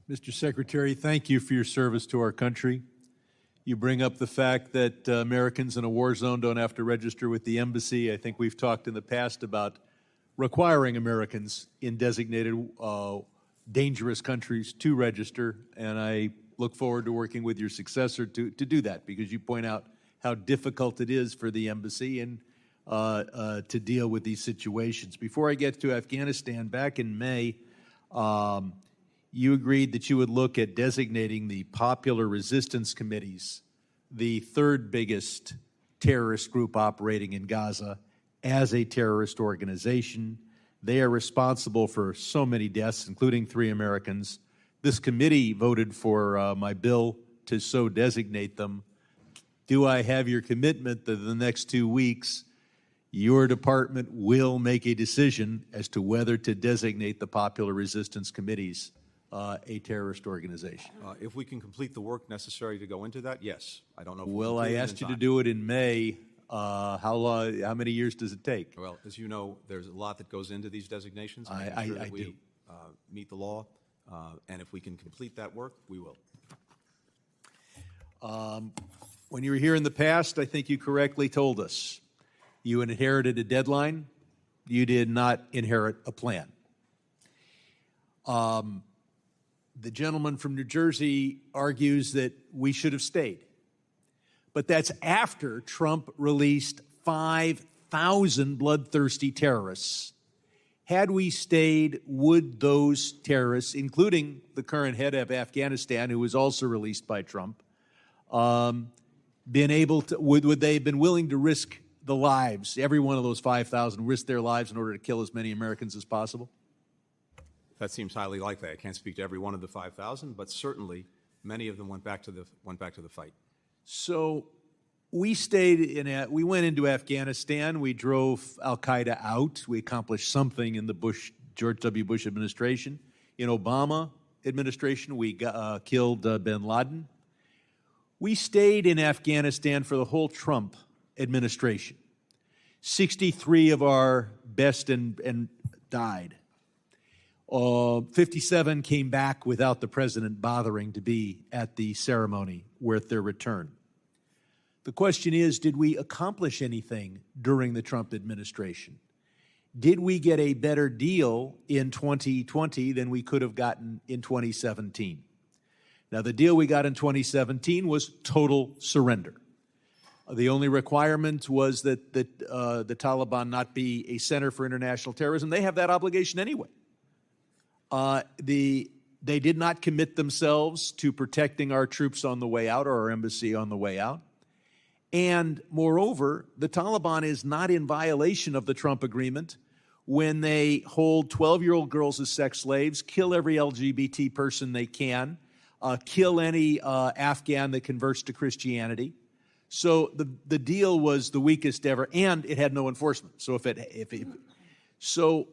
Mr. Secretary, thank you for your service to our country. You bring up the fact that Americans in a war zone don't have to register with the embassy. I think we've talked in the past about requiring Americans in designated dangerous countries to register, and I look forward to working with your successor to do that, because you point out how difficult it is for the embassy and to deal with these situations. Before I get to Afghanistan, back in May, you agreed that you would look at designating the Popular Resistance Committees, the third biggest terrorist group operating in Gaza, as a terrorist organization. They are responsible for so many deaths, including 3 Americans. This committee voted for my bill to so designate them. Do I have your commitment that in the next 2 weeks, your department will make a decision as to whether to designate the Popular Resistance Committees a terrorist organization? If we can complete the work necessary to go into that, yes. I don't know if well, I asked you to do it in May. How many years does it take? Well, as you know, there's a lot that goes into these designations. I we do. Meet the law, and if we can complete that work, we will. When you were here in the past, I think you correctly told us you inherited a deadline. You did not inherit a plan. The gentleman from New Jersey argues that we should have stayed. But that's after Trump released 5,000 bloodthirsty terrorists. Had we stayed, would those terrorists, including the current head of Afghanistan, who was also released by Trump, been able to, would they have been willing to risk the lives, every one of those 5,000, risk their lives in order to kill as many Americans as possible? That seems highly likely. I can't speak to every one of the 5,000, but certainly many of them went back to the fight. So we we went into Afghanistan. We drove al-Qaeda out. We accomplished something in the George W. Bush administration. In Obama administration, we killed bin Laden. We stayed in Afghanistan for the whole Trump administration. 63 of our best and died. 57 came back without the president bothering to be at the ceremony with their return. The question is, did we accomplish anything during the Trump administration? Did we get a better deal in 2020 than we could have gotten in 2017? Now, the deal we got in 2017 was total surrender. The only requirement was that the Taliban not be a center for international terrorism. They have that obligation anyway. They did not commit themselves to protecting our troops on the way out or our embassy on the way out. And moreover, the Taliban is not in violation of the Trump agreement when they hold 12-year-old girls as sex slaves, kill every LGBT person they can, kill any Afghan that converts to Christianity. So the deal was the weakest ever, and it had no enforcement. So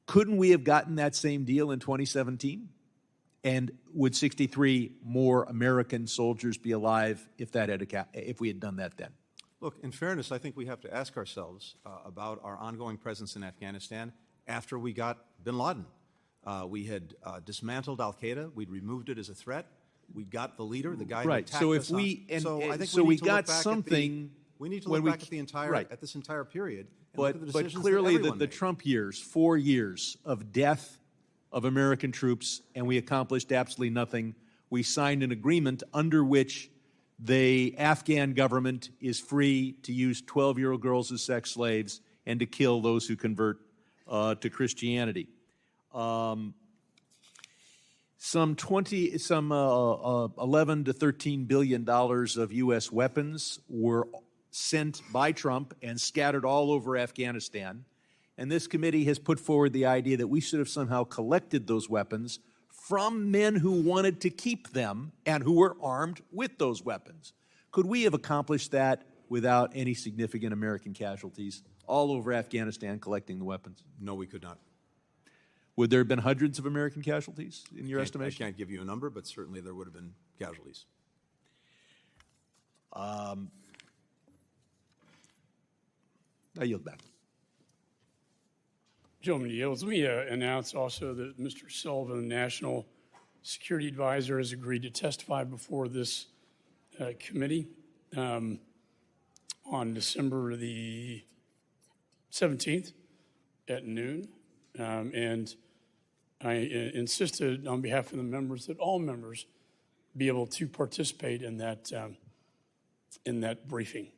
couldn't we have gotten that same deal in 2017? And would 63 more American soldiers be alive if we had done that then? Look, in fairness, I think we have to ask ourselves about our ongoing presence in Afghanistan after we got bin Laden. We had dismantled al-Qaeda. We'd removed it as a threat. We got the leader, the guy who attacked us. We got something. We need to look back at this entire period. But clearly the Trump years, 4 years of death of American troops, and we accomplished absolutely nothing. We signed an agreement under which the Afghan government is free to use 12-year-old girls as sex slaves and to kill those who convert to Christianity. Some 11 to $13 billion of U.S. weapons were sent by Trump and scattered all over Afghanistan. And this committee has put forward the idea that we should have somehow collected those weapons from men who wanted to keep them and who were armed with those weapons. Could we have accomplished that without any significant American casualties all over Afghanistan collecting the weapons? No, we could not. Would there have been hundreds of American casualties in your estimation? I can't give you a number, but certainly there would have been casualties. I yield back. gentleman yields, let me announce also that Mr. Sullivan, National Security Advisor, has agreed to testify before this committee on December the 17th at noon. And I insisted on behalf of the members that all members be able to participate in that briefing.